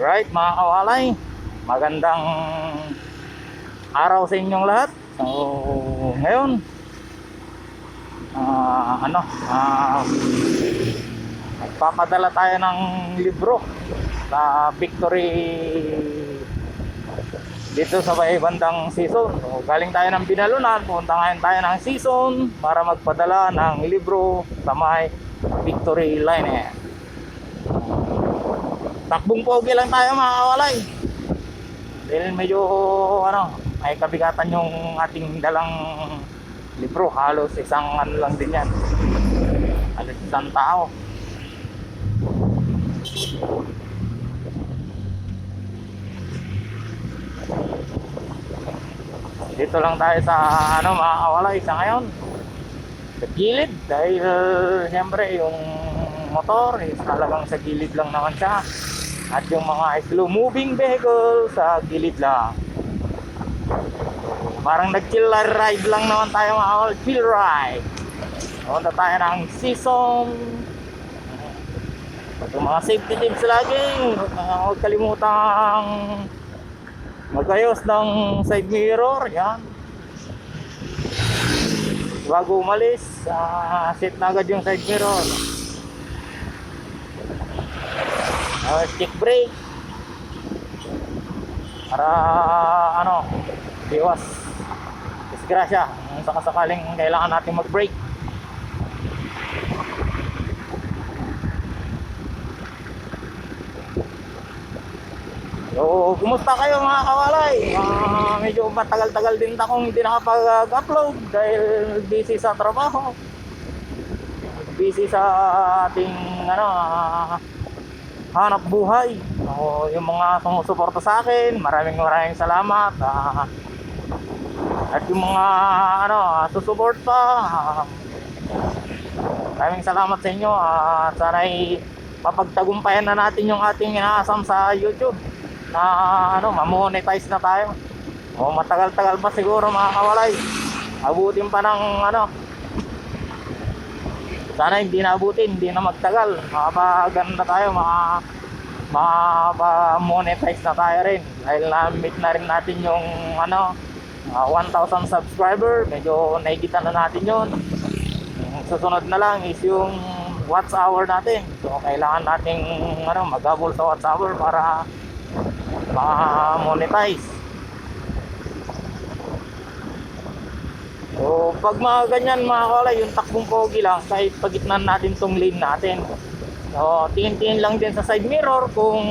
Alright mga kawalay, magandang araw sa inyong lahat. So ngayon magpapadala tayo ng libro sa Victory dito sa may bandang season. So galing tayo ng Binalunan, pupunta ngayon tayo ng season para magpadala ng libro sa may Victory line. Takbong pogi lang tayo mga kawalay. Dahil medyo may kabigatan yung ating dalang libro. Halos isang lang din yan. Halos isang tao. Dito lang tayo sa mga kawalay sa ngayon. Sa gilid. Dahil siyempre yung motor is talagang sa gilid lang naman siya. At yung mga slow moving vehicle sa gilid lang. Parang nag-chill ride lang naman tayo mga kawalay. Chill ride. Punta tayo ng season. Yung mga safety tips lagi. Huwag kalimutang magayos ng side mirror. Yan. Bago umalis, set na agad yung side mirror. Check brake para iwas disgrasya kung sakasakaling kailangan natin mag-brake. So, kumusta kayo mga kawalay? Medyo matagal-tagal din akong hindi nakapag-upload dahil busy sa trabaho, busy sa ating hanap buhay. Yung mga sumusuporta sa akin, maraming salamat. At yung mga susuporta, maraming salamat sa inyo. Sana'y mapagtagumpayan na natin yung ating inaasam sa YouTube na ma-monetize na tayo. Matagal-tagal pa siguro mga kawalay. Abutin pa ng sana hindi na abutin, hindi na magtagal. Makapaganda tayo, maka-monetize na tayo rin. Dahil na-meet na rin natin yung 1,000 subscriber. Medyo nahigitan na natin yun. Yung susunod na lang is yung watch hour natin. So kailangan nating mag-double sa watch hour para maka-monetize. So pag mga ganyan mga kawalay, yung takbong pogi lang kahit pagitnan natin tong lane natin. So tingin-tingin lang din sa side mirror kung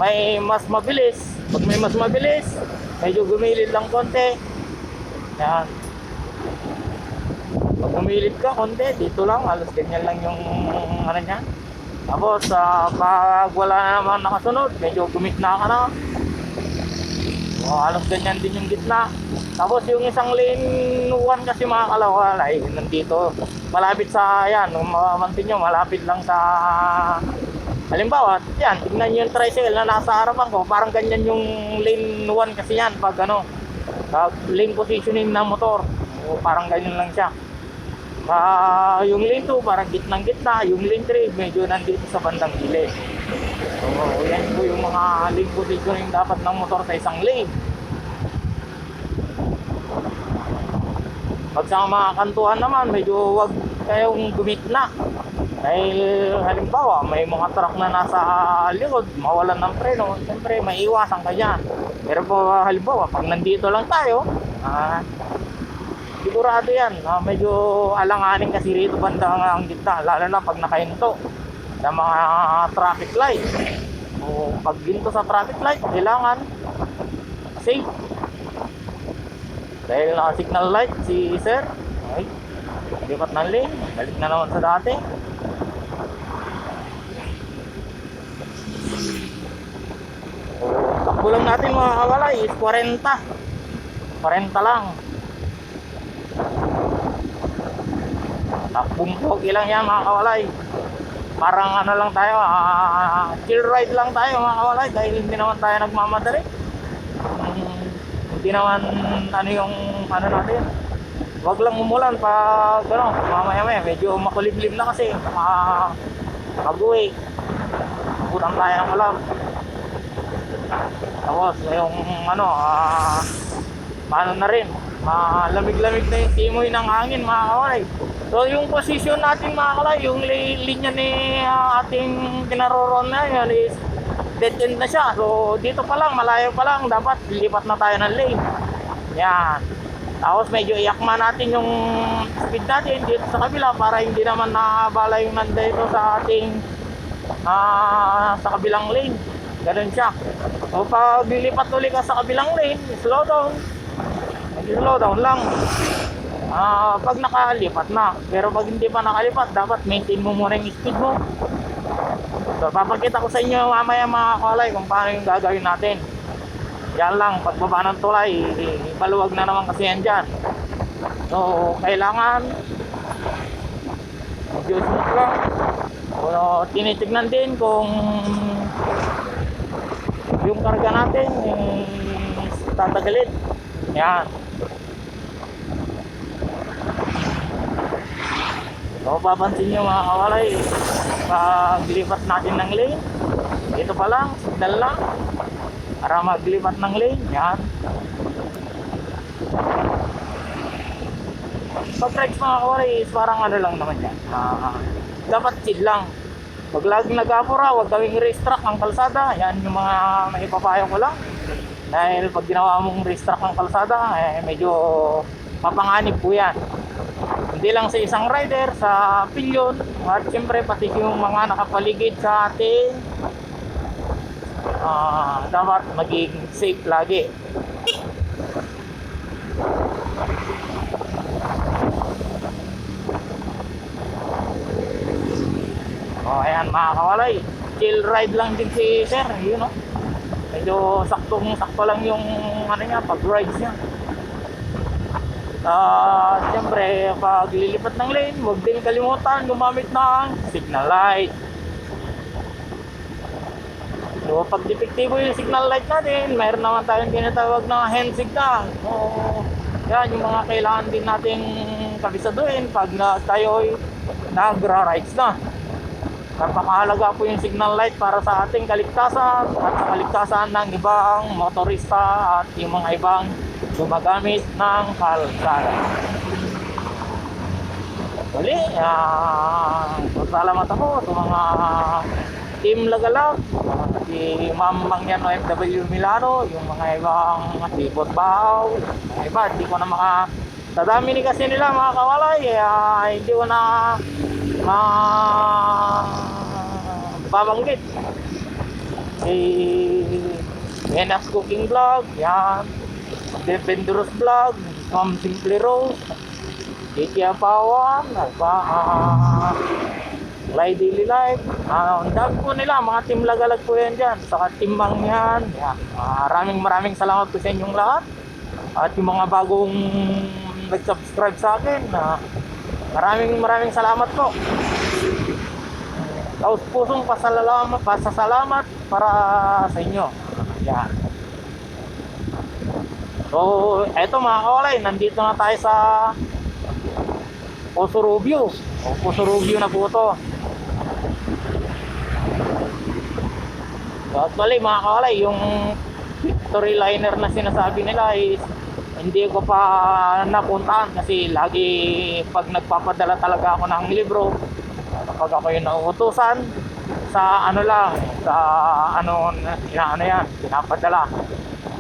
may mas mabilis. Pag may mas mabilis, medyo gumilid lang konti. Yan. Pag gumilid ka konti, dito lang, halos ganyan lang yung niya. Tapos pag wala na naman nakasunod, medyo gumitna ka na. Halos ganyan din yung gitna. Tapos yung isang lane 1 kasi mga kalawalay, nandito malapit sa yan, mamantin nyo, malapit lang sa halimbawa, yan, tignan nyo yung tricycle na nasa harapan ko, parang ganyan yung lane 1 kasi yan pag lane positioning ng motor. Parang ganyan lang siya. Yung lane 2 parang gitnang gitna, yung lane 3 medyo nandito sa bandang gilid. So yan po yung mga lane positioning dapat ng motor sa isang lane. Pag sa mga kantuhan naman, medyo wag kayong gumitna. Dahil halimbawa, may mga truck na nasa likod, mawalan ng preno, siyempre may iwasan ka dyan. Pero po halimbawa, pag nandito lang tayo, sigurado yan, medyo alanganin kasi rito banda ang gitna, lalo na pag nakahinto sa mga traffic light. O pag ginto sa traffic light, kailangan safe. Dahil naka-signal light si sir, okay, lipat ng lane, balik na naman sa dati. Takbo lang natin mga kawalay is 40 lang. Takbong pogi lang yan mga kawalay. Parang lang tayo, chill ride lang tayo mga kawalay. Dahil hindi naman tayo nagmamadali. Hindi naman yung natin. Wag lang umulan pag mamaya medyo makulimlim na kasi mag-uwi. Putang tayo ng alam. Tapos yung ano, paano na rin, malamig-lamig na yung timoy ng hangin mga kawalay. So yung position natin mga kawalay, yung linya ni ating kinaroroon na yun is dead end na siya. So dito pa lang, malayo pa lang, dapat lilipat na tayo ng lane. Yan. Tapos medyo iakma natin yung speed natin dito sa kabila para hindi naman nakabala yung nandito sa ating sa kabilang lane. Ganun siya. So pag lilipat ulit ka sa kabilang lane, slow down. Slow down lang. Pag nakalipat na. Pero pag hindi pa nakalipat, dapat maintain mo muna yung speed mo. So papakita ko sa inyo mamaya mga kalay kung paano yung gagawin natin. Yan lang, pagbaba ng tulay, maluwag na naman kasi yan dyan. So kailangan medyo smooth lang. So tinitignan din kung yung karga natin tatagalin. Yan. So papansin nyo mga kawalay, pag lipat natin ng lane, ito pa lang, signal lang para maglipat ng lane. Yan. Pag rides mga kawalay is parang ano lang naman yan, dapat chill lang. Pag laging nag-apura, huwag gawing racetrack ang kalsada. Yan yung mga maipapayo ko lang. Dahil pag ginawa mong racetrack ang kalsada, medyo mapanganib po yan. Hindi lang sa isang rider, sa pilyon, at siyempre pati yung mga nakapaligid sa atin, dapat maging safe lagi. Ayan mga kawalay, chill ride lang din si sir, yun know? Medyo sakto lang yung ano niya, pag rides niya. Siyempre pag lilipat ng lane, huwag din kalimutan gumamit ng signal light. So pag depektibo yung signal light natin, mayroon naman tayong tinatawag na hand signal. So yan yung mga kailangan din nating kabisaduhin pag tayo'y nagra-rides na. Napakahalaga po yung signal light para sa ating kaligtasan at sa kaligtasan ng ibang motorista at yung mga ibang gumagamit ng kalsada. Uli, salamat ako sa mga team Lagalag, si Ma'am Mangyan OFW Milano, yung mga ibang Sibot Bahaw, mga iba, hindi ko na tadami ni kasi nila mga kawalay, hindi ko na babanggit. Enas Cooking Vlog, yan. Dependeros Vlog, Ma'am Simple Rose, Kikia Pawan, Fly Daily Life. Ang dami po nila, mga team Lagalag po yan dyan. Saka team Mangyan. Yan. Maraming salamat po sa inyong lahat. At yung mga bagong nag-subscribe sa akin, maraming salamat po. Taos pusong pasasalamat para sa inyo. Yan. So, eto mga kawalay, nandito na tayo sa Poso Rubio. Poso Rubio na po ito. So, actually mga kawalay, yung victory liner na sinasabi nila is hindi ko pa napuntahan kasi lagi pag nagpapadala talaga ako ng libro, kapag ako yung nauutusan sa ano lang, sa ano yan, pinapadala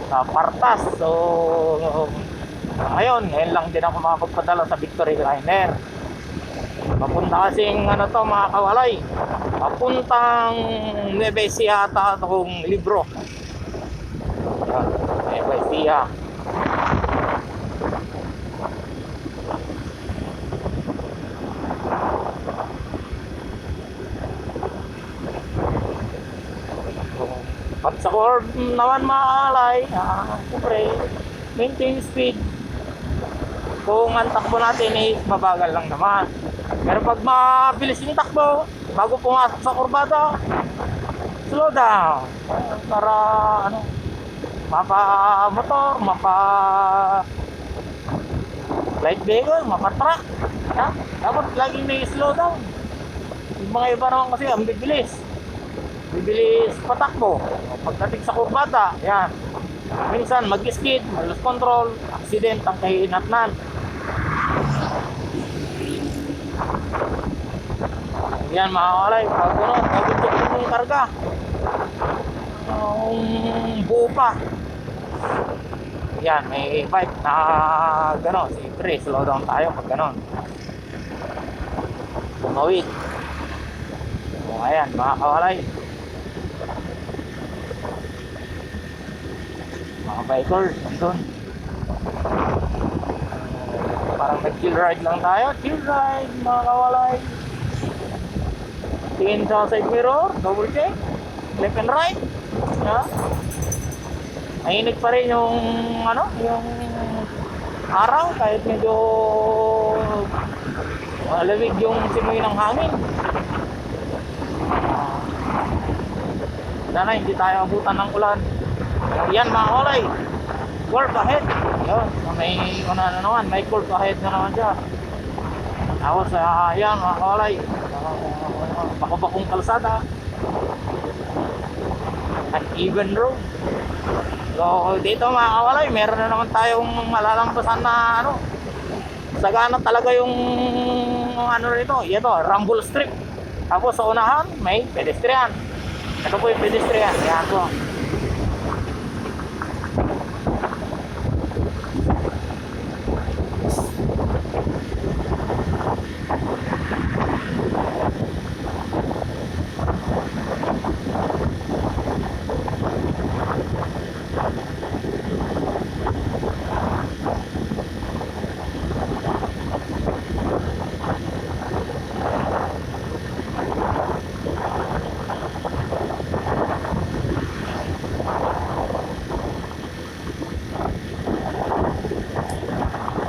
sa Partas. So ngayon lang din ako makapagpadala sa victory liner. Papunta kasing ano to mga kawalay, papuntang Nueva Ecija ata itong libro. Nueva Ecija. Pag sa curve naman mga kalay, siyempre maintain speed. Kung ang takbo natin ay mabagal lang naman. Pero pag mabilis yung takbo, bago pumasok sa kurbada, slow down. Para ano, mapa-motor, light vehicle, mapa-truck. Dapat laging may slow down. Yung mga iba naman kasi ang bibilis. bibilis patakbo. Pagdating sa kurbada, yan. Minsan mag-skid, mag-lose control, accident ang kahinatnan. Yan mga kalay, pag check mo yung karga. Buo pa. Yan, may bike na gano'n, siyempre, slow down tayo pag gano'n. Tumawid. O ayan, mga kawalay. Mga bikers, nandun. Parang nag-chill ride lang tayo. Chill ride, mga kawalay. Tingin sa side mirror, double check. Left and right. Yeah. Mainit pa rin yung yung araw kahit medyo malamig yung simoy ng hangin. Sana hindi tayo abutan ng ulan. Yan mga kulay. Curve ahead. Yun, may curve ahead na naman siya. Tapos yan mga kulay. Bako-bakong kalsada. An even road. So dito mga kawalay, meron na naman tayong malalampasan na sagana talaga yung rito. Ito, rumble strip. Tapos sa unahan, may pedestrian. Ito po yung pedestrian. Yan po.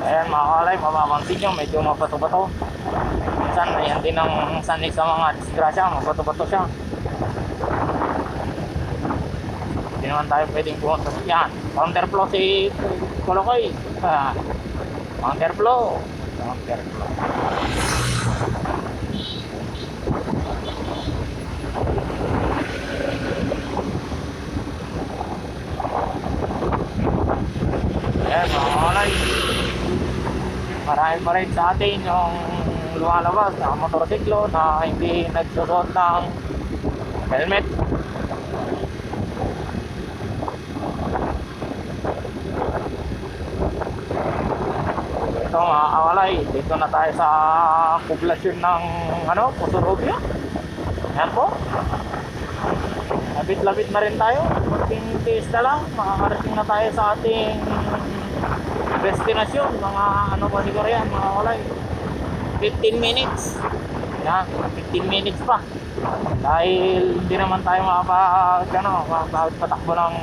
Ayan mga kalay, mapapansin nyo, medyo mabato-bato. Minsan, ayan din ang sanay sa mga disgrasya, mabato-bato siya. Hindi naman tayo pwedeng pumunta. Yan, counterflow si Kolokoy. Counterflow. Ayan mga kalay. Marami pa rin sa atin yung lumalabas na motorsiklo na hindi nagsusot ng helmet. Ito mga kawalay, dito na tayo sa poblasyon ng Pusurubia. Ayan po. Labit-labit na rin tayo. Tiis na lang, makakarating na tayo sa ating destinasyon. Mga pa siguro yan mga kawalay, 15 minutes. Yan, 15 minutes pa. Dahil hindi naman tayo makapagpatakbo ng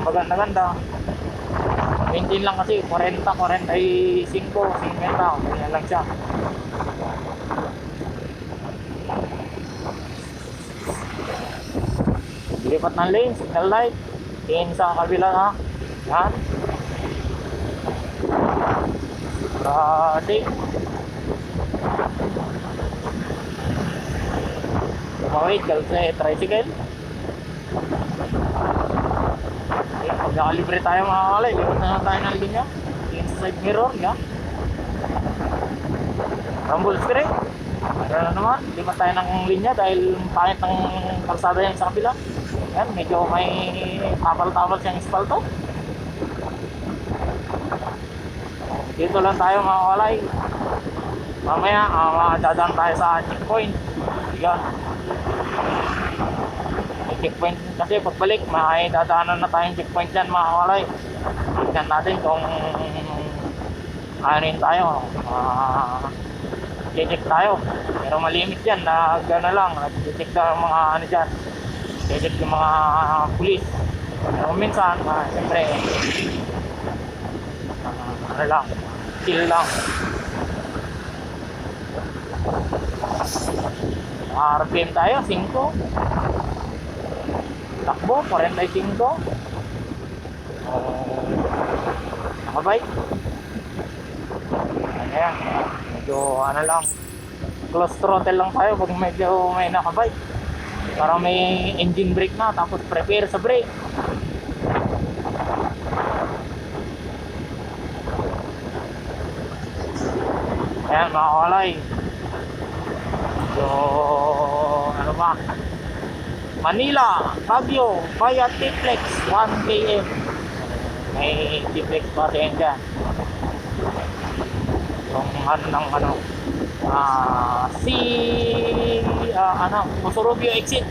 maganda-ganda. Engine lang kasi 40, 45, 50, yan lang siya. Lipat ng lane, signal light. Tingin sa kabila yan. Ready. Tumawid kasi tricycle. Pag nakalibre tayo mga kalay, lipat na tayo ng linya. Tingin sa side mirror, yan. Rumble straight. Meron na naman, lipat tayo ng linya dahil pangit ng kalsada yan sa kabila. Yan, medyo may tabal-tabal siyang espalto. Dito lang tayo mga kalay. Mamaya, dadaan tayo sa checkpoint. Yan. May checkpoint kasi pagbalik, may dadaanan na tayong checkpoint dyan mga kalay. Tignan natin kung anin tayo. Check tayo. Pero malimit yan na gano'n lang. Check na mga dyan. Check yung mga pulis. Pero minsan, siyempre, lang, chill lang. RPM tayo, 5. Takbo, 45. Nakabike. Ayan, medyo lang. Close throttle lang tayo pag medyo may nakabike. Para may engine brake na, tapos prepare sa brake. Ayan mga kawalay. So, ano ba? Manila, Baguio, via T-Flex 1 km. May T-Flex pa rin dyan. Yung ano ng ano, Pusurubio exit.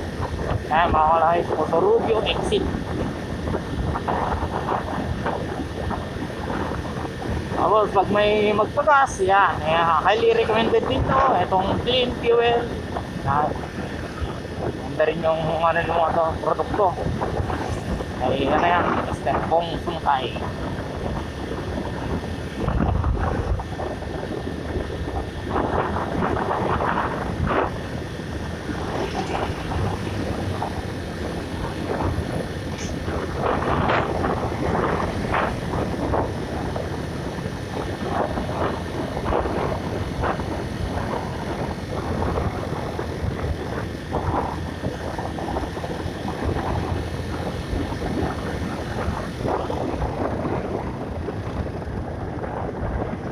Ayan mga kawalay, Pusurubio exit. Tapos pag may magpagas, yan, highly recommended dito itong clean fuel. Ganda rin yung ano nung produkto. Ay ano yan, Mr. Kong Sungkay.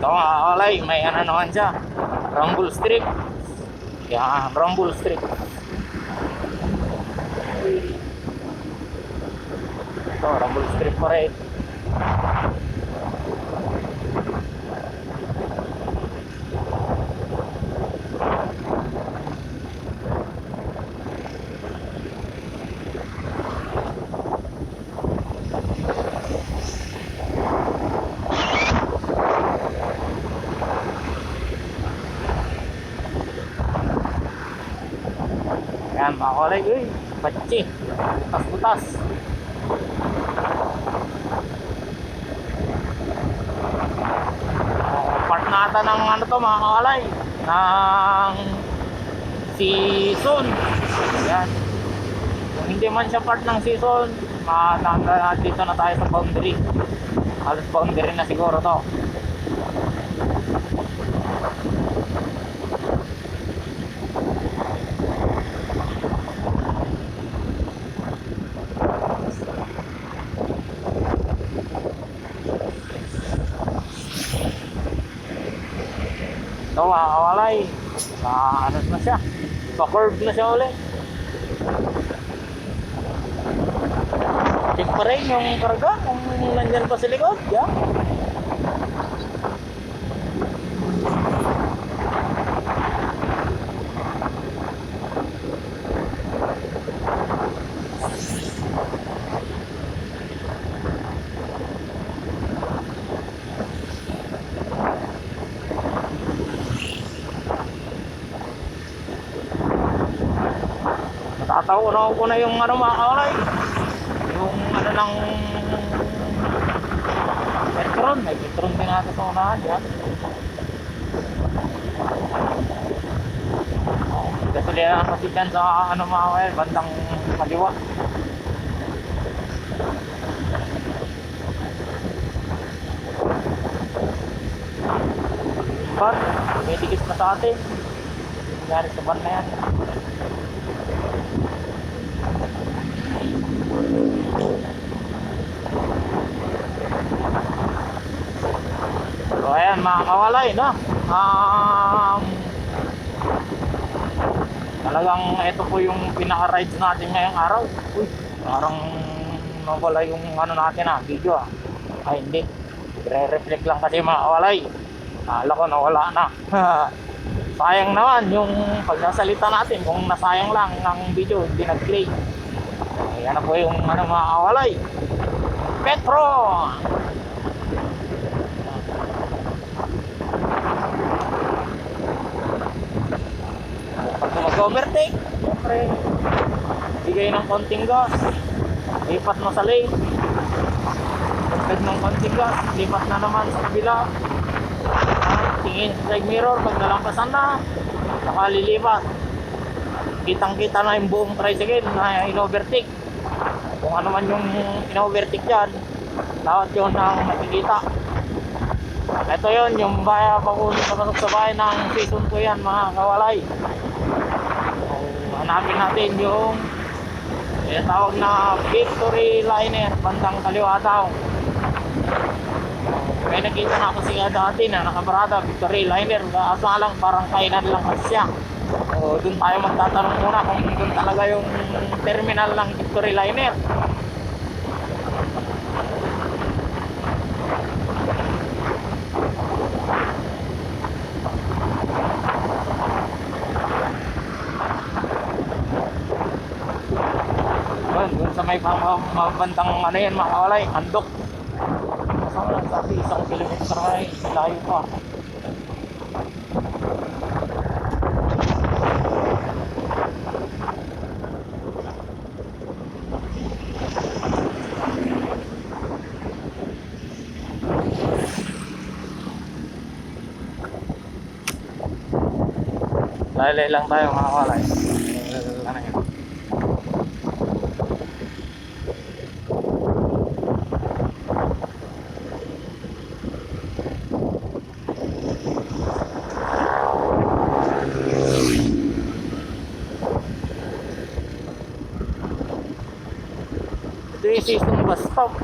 Ito mga kawalay, may ano naman siya, rumble strip. Yan, rumble strip. Ito, rumble strip pa rin. Yan mga kawalay, uy, batsi, butas-butas. Part nata ng ano to mga kawalay, ng season. Yan. Kung hindi man siya part ng season, dito na tayo sa boundary. Halos boundary na siguro to. Ito mga kawalay, ano na siya, pa-curve na siya ulit. Check pa rin yung karga kung nandyan pa sa likod. Yeah. Natatawa ko na yung ano mga kawalay, yung ano ng Petron. May Petron din natin sa unahan yan. Gasolina kasi dyan sa ano mga kawalay, bandang kaliwa. Ban, may dikit na sa atin. Nangyari sa ban na yan. So ayan mga kawalay, no? Talagang ito po yung pinaka-rides natin ngayong araw. Uy, parang nawala yung ano natin video Ay hindi, re-reflect lang kasi mga kawalay. Akala ko nawala na. Sayang naman yung pagsasalita natin, kung nasayang lang ang video, hindi nag-play. Ayan na po yung ano mga kawalay, Petro. Pag mag-overtake, siyempre bigay ng konting gas, lipat mo sa lane. Pag ng konting gas, lipat na naman sa kabila. Tingin sa side mirror, pag nalampasan na, saka lilipat. Kitang kita na yung buong tricycle na in-overtake. Kung ano man yung in-overtake dyan, lahat yun ang makikita. Ito yun, yung bayan, pag-ulit na pasok sa bayan ng season ko yan mga kawalay. So, hanapin natin yung tawag na Victory Liner, bandang kaliwa daw. May nakita na ako siya dati na nakabarada, Victory Liner. Asa lang, parang kainan lang kasi siya. O, doon tayo magtatanong muna kung doon talaga yung terminal ng Victory Liner. Doon sa may bandang ano yan, mga kawalay, Andok. Sabi, 1 kilometer ay layo pa. Lalay lang tayo, mga kawalay. Ano yun? Ito yung season bus stop.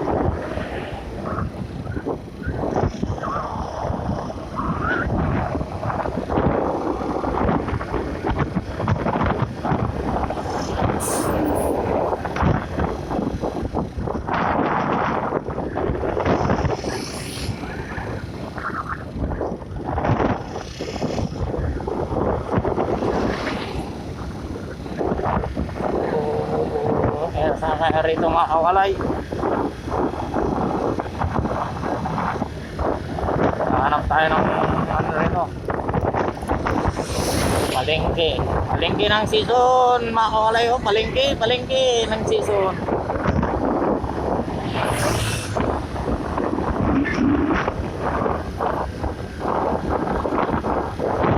Sana rito mga kawalay. Hanap tayo ng ano rito, palengke. Palengke ng season mga kawalay. Oh, palengke ng season.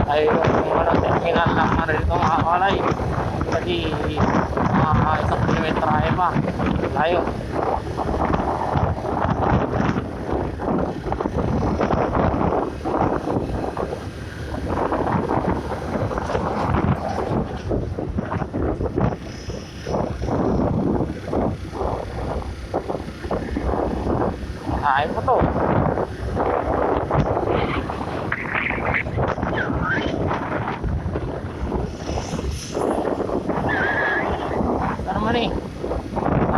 Ay yung ano, terminal ng ano rito mga kawalay. Kasi 1 kilometer ay pa layo. Ayun po to.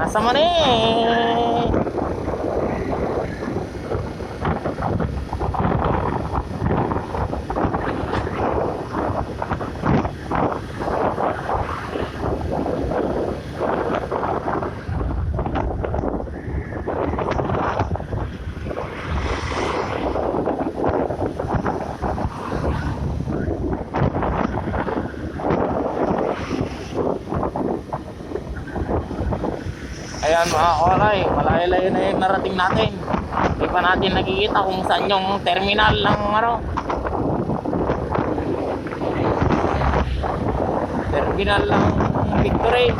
Nasa man eh. Ayan mga kawalay, malayo-layo na yung narating natin. Hindi pa natin nakikita kung saan yung terminal ng ano, terminal ng Victory.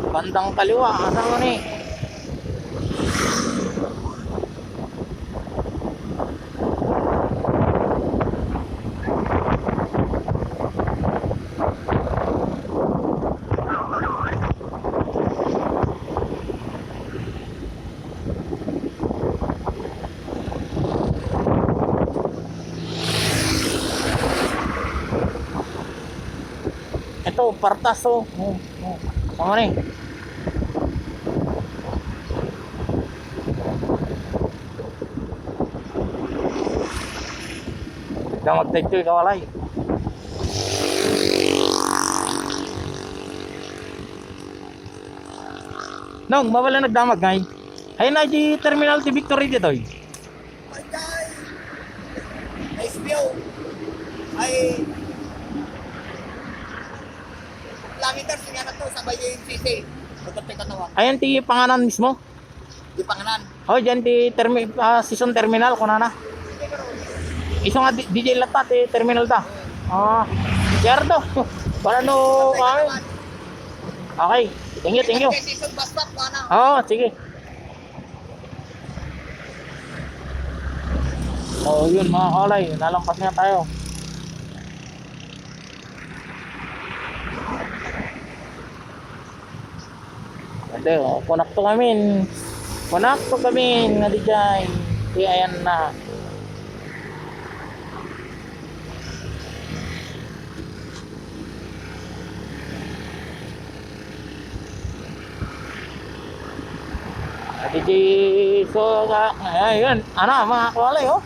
Bandang kaliwa, asa mo ni? Ito, partas oh. Sama ni. Ikaw mag-take kawalay. Nong, mawala nagdamag ngay. Ay na di terminal ti Victory dito. SPO. ay langiters nga na to sabay yung sisi. Butot may katawan. Ayan ti panganan mismo. Di panganan. Oh, dyan ti season terminal ko na. Iso nga DJ Lata ti terminal ta. Ah, Gerdo. Para no kami. Okay. Thank you. Season bus stop ko na. Oo, sige. Oh, yun mga kalay, nalampas nga tayo. Ate, oh, konakto kami. Konakto kami, nga di dyan. Di ayan na. DJ, so, ayun, ano, mga kalay, oh.